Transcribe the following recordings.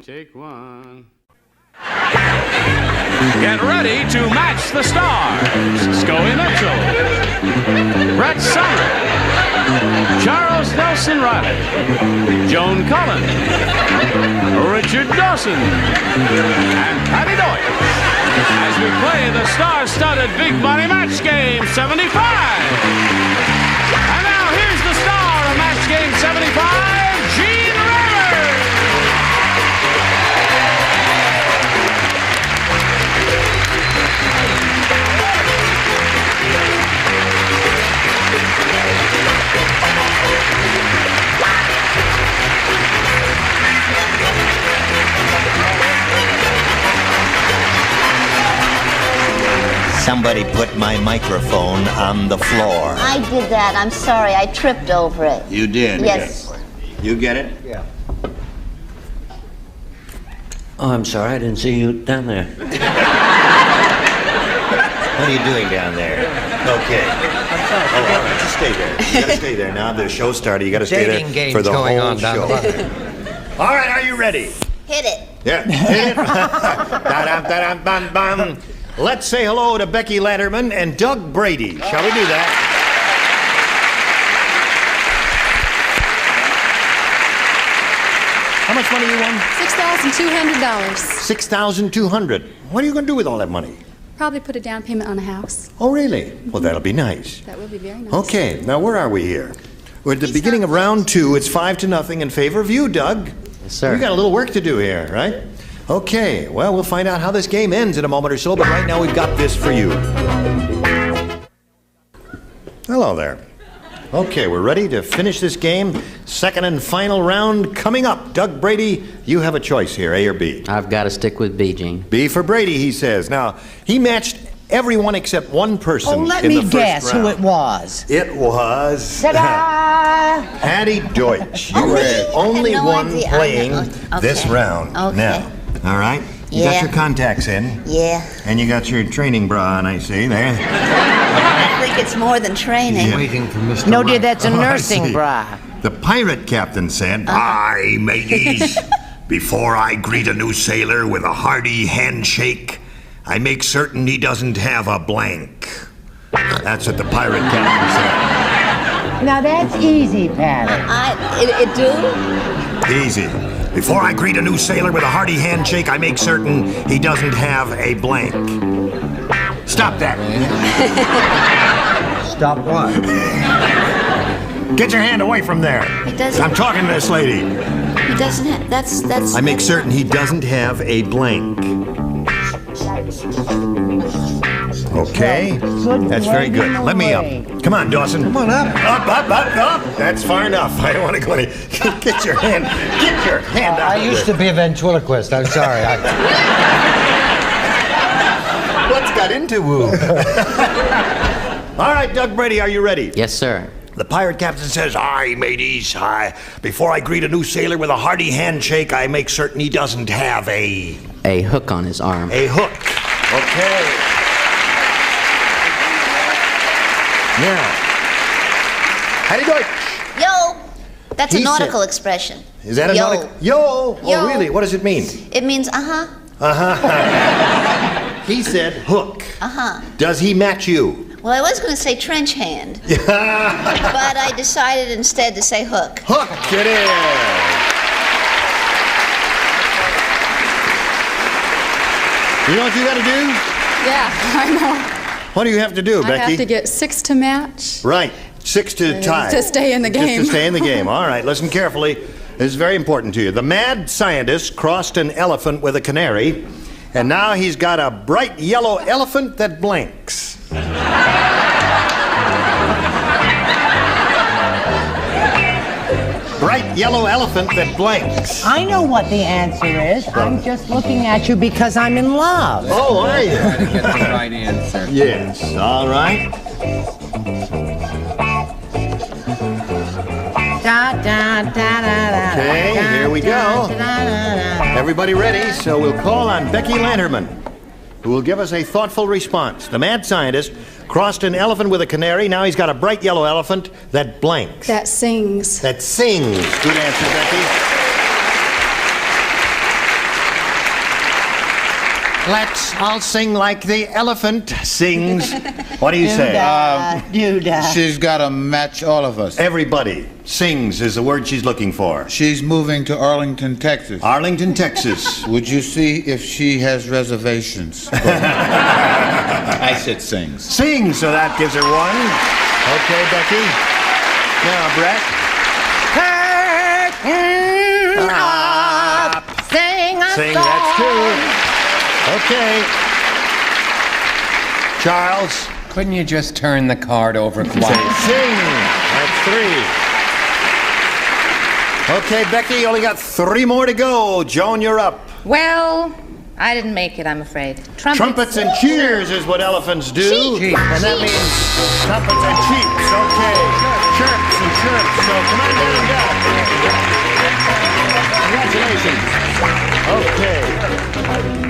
Take one. Get ready to match the stars. Scoey Mitchell, Brett Sumner, Charles Nelson Reilly, Joan Cullen, Richard Dawson, and Patti Deutsch as we play the star-studded Big Money Match Game 75. And now here's the star of Match Game 75, Gene Rivers. Somebody put my microphone on the floor. I did that. I'm sorry. I tripped over it. You did? Yes. You get it? Yeah. Oh, I'm sorry. I didn't see you down there. What are you doing down there? Okay. Oh, all right. Just stay there. You gotta stay there. Now the show started. You gotta stay there for the going whole on down show. All right. Are you ready? Hit it. Yeah. Hit it. Da-dum-da-dum-bum-bum. Let's say hello to Becky Lanterman and Doug Brady. Shall we do that? How much money you won? $6,200. $6,200. What are you going to do with all that money? Probably put a down payment on a house. Oh, really? Well, that'll be nice. That will be very nice. Okay, now where are we here? We're at the beginning of round 2. It's 5-0 in favor of you, Doug. Yes, sir. You got a little work to do here, right? Okay, well, we'll find out how this game ends in a moment or so, but right now we've got this for you. Hello there. Okay, we're ready to finish this game. Second and final round coming up. Doug Brady, you have a choice here, A or B. I've got to stick with B, Gene. B for Brady, he says. Now, he matched everyone except one person. Oh, let in me the first guess round. who it was. It was Ta-da! Patty Deutsch. You Oh, were me? the I only had no one idea. playing Okay. this round. Okay. Now, all right? You Yeah. got your contacts in, Yeah. and you got your training bra on, I see, there. I think it's more than training. Yeah. Waiting for Mr. No, Right. dear, that's a Oh, I nursing see. bra. The pirate captain said, Aye, mateys. Before I greet a new sailor with a hearty handshake, I make certain he doesn't have a blank. that's what the pirate captain said. Now that's easy, Patty. It do? Easy. Before I greet a new sailor with a hearty handshake, I make certain he doesn't have a blank. Stop that. Stop what? Get your hand away from there. He doesn't. I'm talking to this lady. He doesn't have. That's. I make certain he doesn't have a blank. Okay, that's very good. Let me up. Come on, Dawson. Come on up. Up. That's far enough. I don't want to go any. Get your hand out. I used to be a ventriloquist. I'm sorry. What's got into woo? All right, Doug Brady, are you ready? Yes, sir. The pirate captain says, Aye, mateys. Before I greet a new sailor with a hearty handshake, I make certain he doesn't have a hook on his arm. A hook. Okay. Now, Patty Deutsch. Yo. That's He a nautical said- expression. Is that a Yo. nautical? Yo. Yo. Oh, really? What does it mean? It means uh-huh. He said hook. Uh-huh. Does he match you? Well, I was going to say trench hand, but I decided instead to say hook. Hook it is. You know what you got to do? Yeah, I know. What do you have to do, I Becky? have to get 6 to match. Right. 6 to tie. To stay in the game. Just to stay in the game. All right, listen carefully. This is very important to you. The mad scientist crossed an elephant with a canary, and now he's got a bright yellow elephant that blinks. Bright yellow elephant that blinks. I know what the answer is. I'm just looking at you because I'm in love. Oh, are you? Try to get the right answer. Yes. All right. Okay, here we go. Everybody ready? So we'll call on Becky Lanterman, who will give us a thoughtful response. The mad scientist crossed an elephant with a canary. Now he's got a bright yellow elephant that blinks. That sings. That sings. Good answer, Becky. Let's all sing like the elephant sings. What do you say? She's got to match all of us. Everybody. Sings is the word she's looking for. She's moving to Arlington, Texas. Arlington, Texas. Would you see if she has reservations? I said sings. Sings, so that gives her one. Okay, Becky. Now, Brett. Sing, that's two. Okay. Charles. Couldn't you just turn the card over quietly? Sing. That's three. Okay, Becky, you only got three more to go. Joan, you're up. Well, I didn't make it, I'm afraid. Trumpets and cheers is what elephants do. Cheep. And that means trumpets and cheeps. Okay. Chirps and chirps. So come on down, Congratulations. Okay.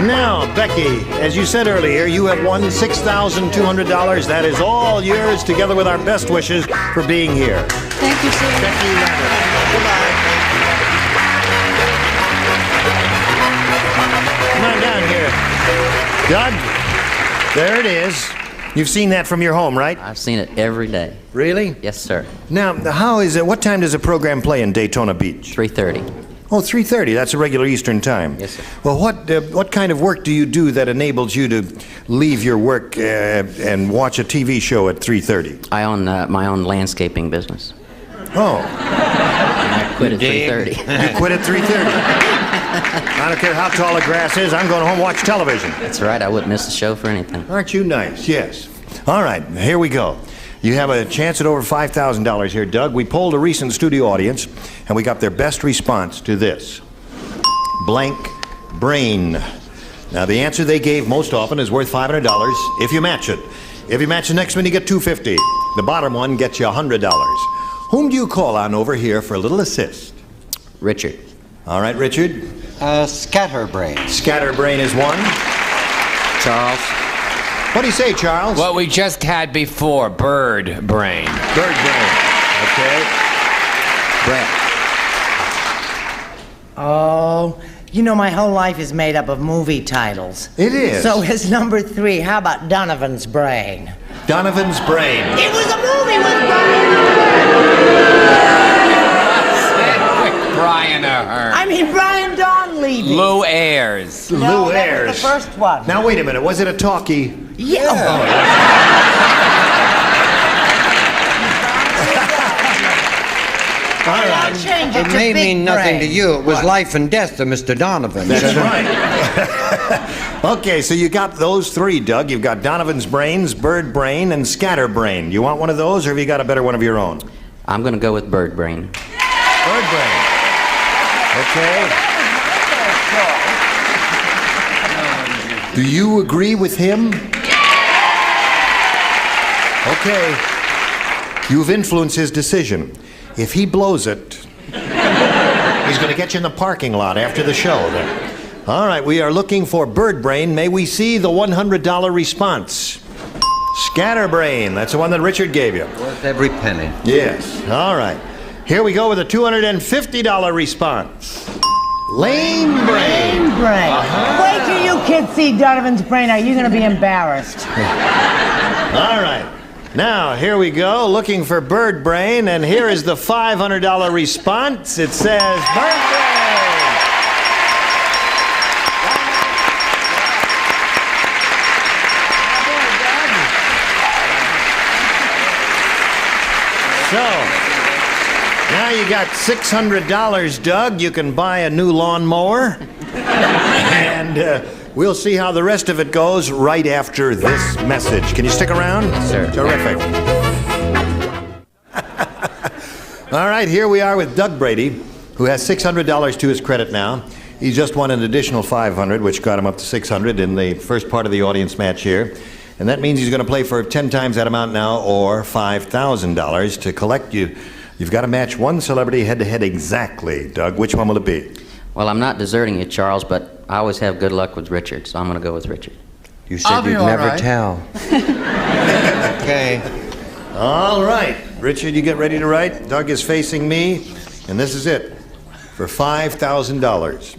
Now, Becky, as you said earlier, you have won $6,200. That is all yours, together with our best wishes for being here. Thank you, sir. Becky Leonard. Goodbye. Come on down here. Doug, there it is. You've seen that from your home, right? I've seen it every day. Really? Yes, sir. Now, how is it? What time does a program play in Daytona Beach? 3:30. Oh, 3:30. That's a regular Eastern time. Yes, sir. Well, what kind of work do you do that enables you to leave your work and watch a TV show at 3:30? I own my own landscaping business. Oh. I quit at 3:30. You quit at 3:30. I don't care how tall the grass is. I'm going home and watch television. That's right. I wouldn't miss the show for anything. Aren't you nice? Yes. All right. Here we go. You have a chance at over $5,000 here, Doug. We polled a recent studio audience, and we got their best response to this. Blank brain. Now, the answer they gave most often is worth $500 if you match it. If you match the next one, you get $250. The bottom one gets you $100. Whom do you call on over here for a little assist? Richard. All right, Richard. Scatterbrain. Scatterbrain is one. Charles. What do you say, Charles? What we just had before, bird brain. Bird brain. Okay. Brett. Oh, you know, my whole life is made up of movie titles. It is. So is number 3. How about Donovan's Brain? Donovan's Brain. It was a movie with Brian. Brian Ahern. I mean, Brian Donlevy. Lou Ayres. No, Lou that Ayres. was the first one. Now, wait a minute. Was it a talkie? Yeah. All right. Change it It to may Big mean nothing Brain. to you. It was life and death to Mr. Donovan. That's right. Okay, so you got those three, Doug. You've got Donovan's Brains, Bird Brain, and Scatterbrain. You want one of those, or have you got a better one of your own? I'm going to go with Bird Brain. Bird Brain. Okay. Do you agree with him? Okay. You've influenced his decision. If he blows it, he's going to get you in the parking lot after the show. Then. All right, we are looking for Bird Brain. May we see the $100 response? Scatterbrain. That's the one that Richard gave you. Worth every penny. Yes. All right. Here we go with a $250 response. Lame Brain. Lame Brain. Wait till you kids see Donovan's Brain. Are you going to be embarrassed? All right. Now, here we go, looking for Bird Brain, and here is the $500 response. It says, Bird Brain! So, now you got $600, Doug. You can buy a new lawnmower. And we'll see how the rest of it goes right after this message. Can you stick around? Yes, sir. Terrific. All right, here we are with Doug Brady, who has $600 to his credit now. He just won an additional $500, which got him up to $600 in the first part of the audience match here. And that means he's going to play for 10 times that amount now, or $5,000. To collect, you've got to match one celebrity head-to-head exactly. Doug, which one will it be? Well, I'm not deserting you, Charles, but I always have good luck with Richard, so I'm going to go with Richard. You said you'd never tell. Okay. All right. Richard, you get ready to write. Doug is facing me, and this is it. For $5,000.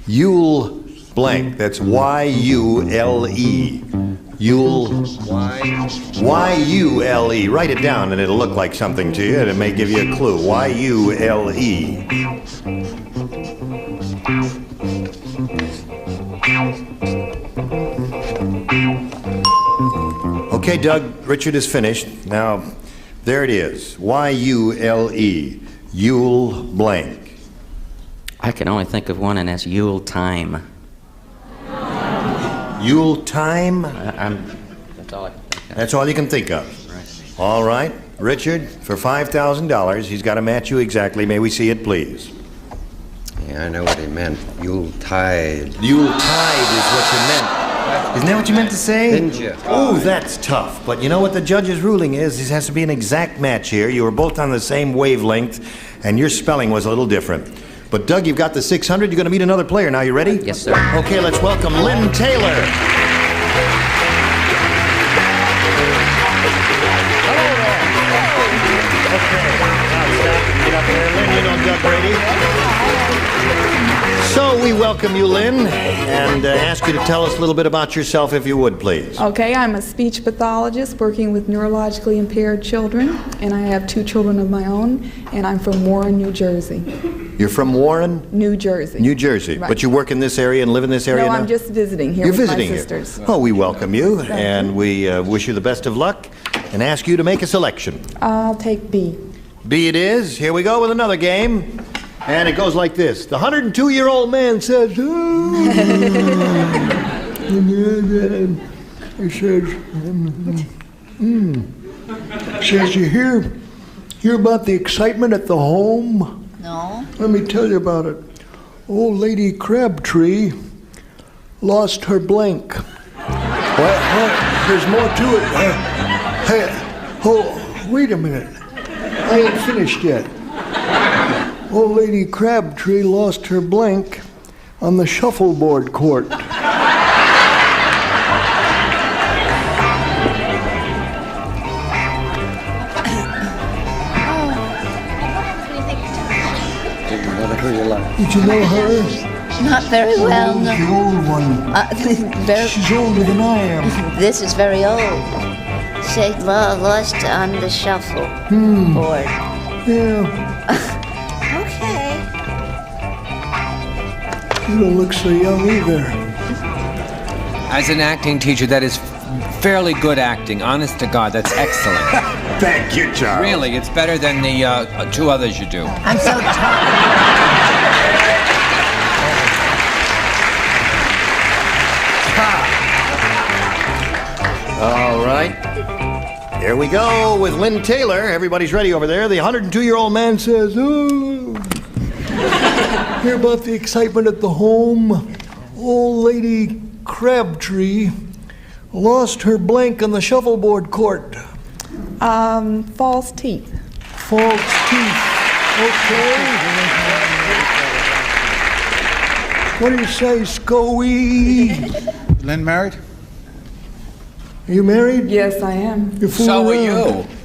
You'll blank. That's Y-U-L-E. Yule. Y-U-L-E. Write it down and it'll look like something to you. It may give you a clue. Y-U-L-E. Okay, Doug, Richard is finished. Now, there it is. Y-U-L-E. Yule blank. I can only think of one, and that's Yule time. Yule time? That's all I can think of. That's all you can think of. Right. All right. Richard, for $5,000, he's got to match you exactly. May we see it, please? Yeah, I know what he meant. Yuletide. Yuletide is what you meant. Isn't that what you meant to say? Didn't you? Oh, that's tough. But you know what the judge's ruling is? This has to be an exact match here. You were both on the same wavelength, and your spelling was a little different. But Doug, you've got the 600. You're going to meet another player now. You ready? Yes, sir. Okay, let's welcome Lynn Taylor. Hello there. Okay, now stop and get up there. Lynn, you know Doug Brady. So we welcome you, Lynn, and ask you to tell us a little bit about yourself, if you would, please. Okay, I'm a speech pathologist working with neurologically impaired children, and I have 2 children of my own, and I'm from Warren, New Jersey. You're from Warren? New Jersey. New Jersey. Right. But you work in this area and live in this area No, now? I'm just visiting here You're with visiting my here. sisters. Oh, we welcome you, and we wish you the best of luck, and ask you to make a selection. I'll take B. B it is. Here we go with another game. And it goes like this. The 102-year-old man says, oh. He says, says, you hear about the excitement at the home? No. Let me tell you about it. Old Lady Crabtree lost her blank. What? There's more to it. Wait a minute. I ain't finished yet. Old Lady Crabtree lost her blank on the shuffleboard court. Did you know her? Not very well, no. The old one. She's older than I am. This is very old. She lost on the shuffleboard. Yeah. Okay. You don't look so young either. As an acting teacher, that is fairly good acting. Honest to God, that's excellent. Thank you, Charles. Really, it's better than the 2 others you do. I'm so tired. All right. Here we go with Lynn Taylor. Everybody's ready over there. The 102-year-old man says, oh. Hear about the excitement at the home? Old Lady Crabtree lost her blank on the shuffleboard court. False teeth. False teeth. Okay. What do you say, Scoey? Lynn married? Are you married? Yes, I am. You're fooling So are around. you.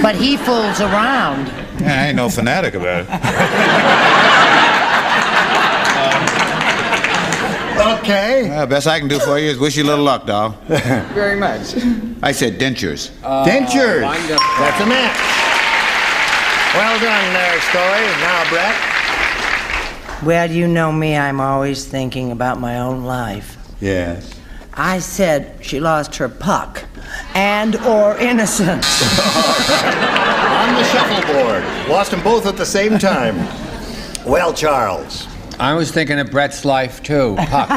But he fools around. Yeah, I ain't no fanatic about it. Okay. Best I can do for you is wish you a little luck, doll. Very much. I said dentures. Dentures. Wonderful. That's a match. Well done there, Scoey. Now, Brett. Well, you know me, I'm always thinking about my own life. Yes. I said she lost her puck and or innocence. On the shuffleboard. Lost them both at the same time. Well, Charles. I was thinking of Brett's life, too. Puck.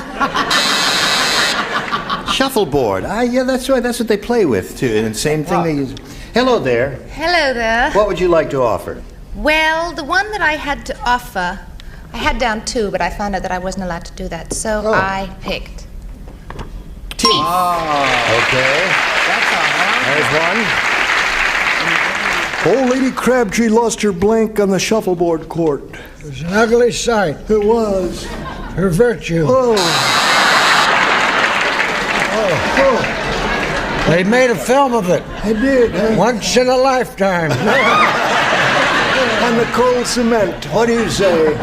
Shuffleboard. Yeah, that's right. That's what they play with, too. And same thing they use. Hello there. Hello there. What would you like to offer? Well, the one that I had to offer, I had down 2, but I found out that I wasn't allowed to do that, so I picked Teeth. Okay. That's all right. There's one. Old Lady Crabtree lost her blank on the shuffleboard court. It was an ugly sight. It was. Her virtue. Oh. They made a film of it. I did. Once in a lifetime. On the cold cement. What do you say?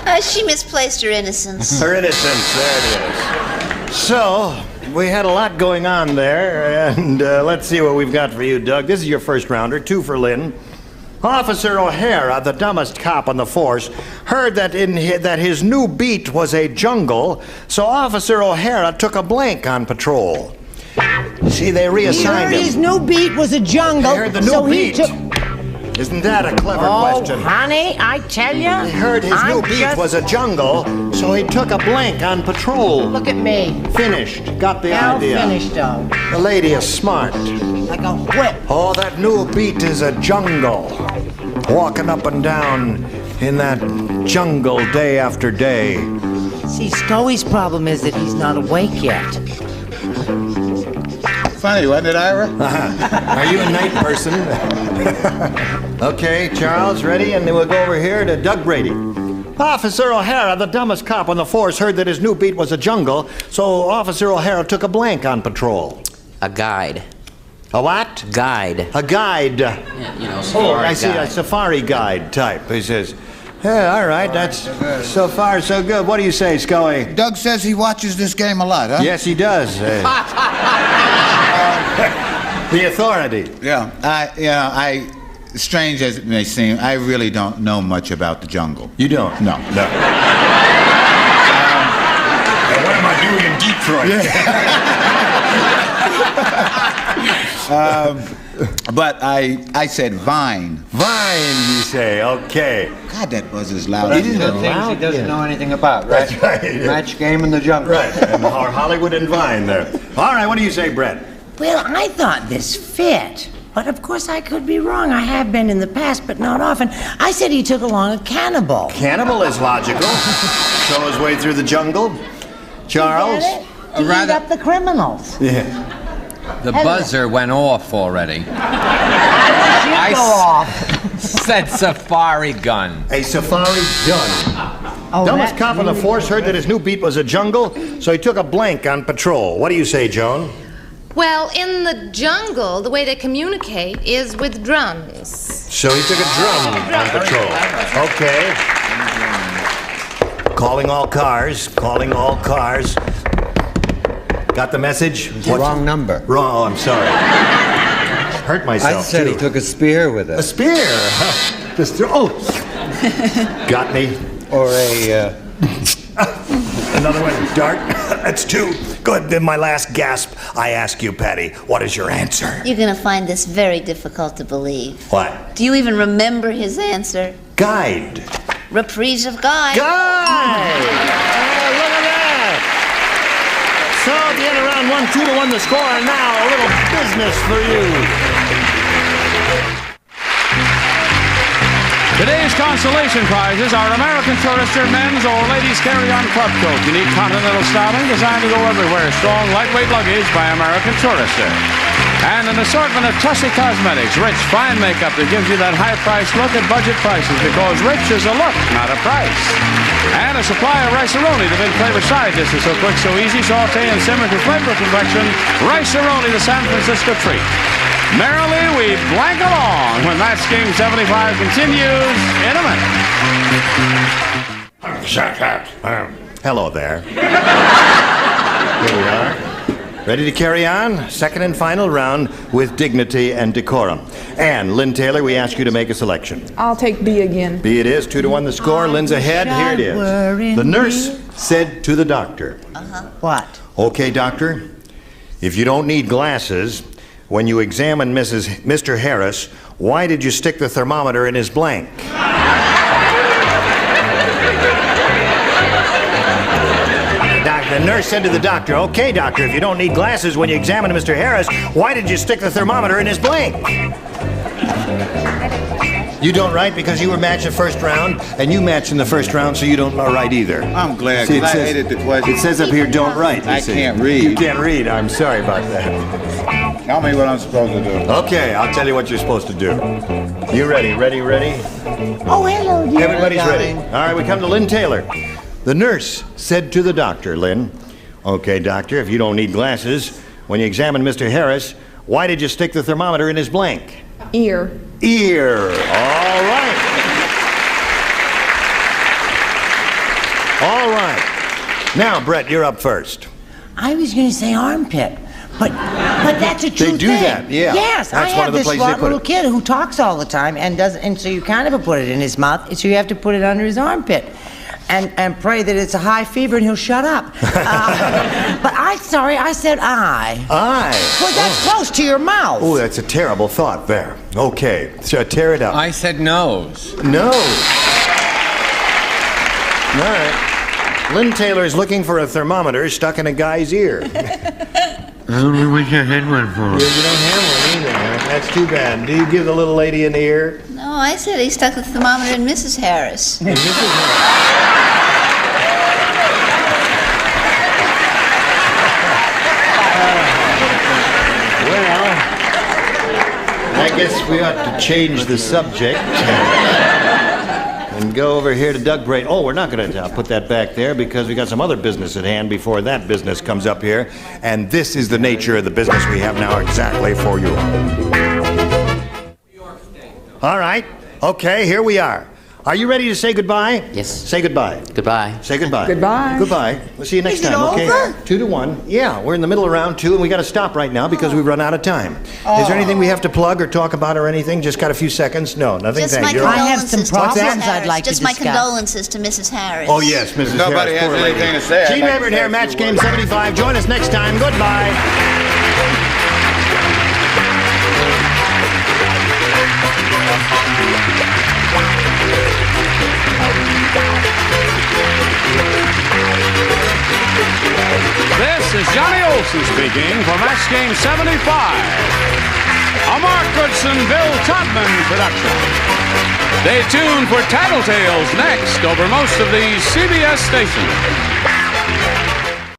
I She misplaced her innocence. Her innocence, there it is. So, we had a lot going on there, and let's see what we've got for you, Doug. This is your first rounder, 2 for Lynn. Officer O'Hara, the dumbest cop on the force, heard that that his new beat was a jungle, so Officer O'Hara took a blank on patrol. See, they reassigned him. His new beat was a jungle. He heard the new so beat. Isn't that a clever question? Honey, I tell you. He heard his new beat was a jungle, so he took a blank on patrol. Look at me. Finished. Got the Now idea. finished, though. The lady is smart. Like a whip. Oh, that new beat is a jungle. Walking up and down in that jungle day after day. See, Scoey's problem is that he's not awake yet. Funny, wasn't it, Ira? Are you a night person? Okay, Charles, ready? And then we'll go over here to Doug Brady. Officer O'Hara, the dumbest cop on the force, heard that his new beat was a jungle, so Officer O'Hara took a blank on patrol. A guide. A what? Guide. A guide. Yeah, you know, safari I see, guide. a safari guide type. He says, yeah, all right, that's so far so good. What do you say, Scoey? Doug says he watches this game a lot, huh? Yes, he does. The authority. Yeah, strange as it may seem, I really don't know much about the jungle. You don't? No. What am I doing in Detroit? But I said vine. Vine, you say, okay. God, that buzz is loud. These are the things he doesn't know anything about, right? That's right. Match game in the jungle. Right, and our Hollywood and Vine there. All right, what do you say, Brett? Well, I thought this fit. But of course I could be wrong. I have been in the past, but not often. I said he took along a cannibal. Cannibal is logical. Show his way through the jungle. Charles? To eat up the criminals. Yeah. The buzzer went off already. I go off. Said safari gun. A safari gun. Oh, Dumbest that's cop on the really force heard that his new beat was a jungle, so he took a blank on patrol. What do you say, Joan? Well, in the jungle, the way they communicate is with drums. So he took a drum on patrol. Okay. Calling all cars. Calling all cars. Got the message? Wrong number. Wrong. Oh, I'm sorry. Hurt myself. I said too. he took a spear with it. A spear. Just throw. Oh. Got me. Or a. Another one. Dart. That's 2. Good. Then my last gasp. I ask you, Patti, what is your answer? You're going to find this very difficult to believe. What? Do you even remember his answer? Guide. Reprise of Guide. Guide! Oh, look at that! So at the end of round 1, 2 to 1 the score, and now a little business for you. Today's consolation prizes are American Tourister men's or ladies' carry-on club coat. Unique continental styling designed to go everywhere. Strong, lightweight luggage by American Tourister. And an assortment of Tussie Cosmetics, rich, fine makeup that gives you that high-priced look at budget prices, because rich is a look, not a price. And a supply of Rice-A-Roni, the big flavor side dish is so quick, so easy, saute and simmer to flavor perfection. Rice-A-Roni, the San Francisco treat. Merrily, we blank along when Match Game 75 continues in a minute. Hello there. Here we are. Ready to carry on? Second and final round with dignity and decorum. And Lynn Taylor, we ask you to make a selection. I'll take B again. B it is, 2 to 1 the score. Lynn's ahead. Here it is. The nurse said to the doctor. What? Okay, doctor, if you don't need glasses, when you examined Mr. Harris, why did you stick the thermometer in his blank? The nurse said to the doctor, okay, doctor, if you don't need glasses when you examine Mr. Harris, why did you stick the thermometer in his blank? You don't write because you were matched the first round, and you matched in the first round, so you don't write either. I'm glad, See, because I hated the question. It says up here, don't write. I can't read. You can't read. I'm sorry about that. Tell me what I'm supposed to do. Okay, I'll tell you what you're supposed to do. You ready? Ready? Oh, hello, dear. Everybody's ready. All right, we come to Lynn Taylor. The nurse said to the doctor, Lynn, okay, doctor, if you don't need glasses, when you examine Mr. Harris, why did you stick the thermometer in his blank? Ear. Ear. All right. All right. Now, Brett, you're up first. I was going to say armpit. But that's a true thing. They do that, yeah. Yes, That's I one have of the this places they smart put little it. kid who talks all the time and so you kind of put it in his mouth, so you have to put it under his armpit. And pray that it's a high fever and he'll shut up. But I said eye. Eye. Well, that's close to your mouth. Oh, that's a terrible thought there. Okay, so tear it up. I said nose. Nose. All right. Lynn Taylor's looking for a thermometer stuck in a guy's ear. I only wish I had one for him. You don't have one either. Huh? That's too bad. Do you give the little lady an ear? No, I said he stuck the thermometer in Mrs. Harris. Well, I guess we ought to change the subject and go over here to Doug Bray. Oh, we're not going to put that back there because we got some other business at hand before that business comes up here. And this is the nature of the business we have now exactly for you. All right. Okay, here we are. Are you ready to say goodbye? Yes. Say goodbye. Goodbye. Say goodbye. Goodbye. Goodbye. We'll see you next Is it time, okay? over? 2-1. Yeah, we're in the middle of round 2, and we got to stop right now because we've run out of time. Is there anything we have to plug or talk about or anything? Just got a few seconds? No, nothing. Just Thank my you. I have condolences some to problems Mrs. Harris. I'd like to Just my discuss. condolences to Mrs. Harris. Oh, yes, Mrs. Nobody Harris. has poor lady. anything to say. I'd Gene like to Rabbit say here, a Match few Game words. 75. Join us next time. Goodbye. This is Johnny Olson speaking for Match Game 75. A Mark Goodson, Bill Todman production. Stay tuned for Tattletales next over most of these CBS stations.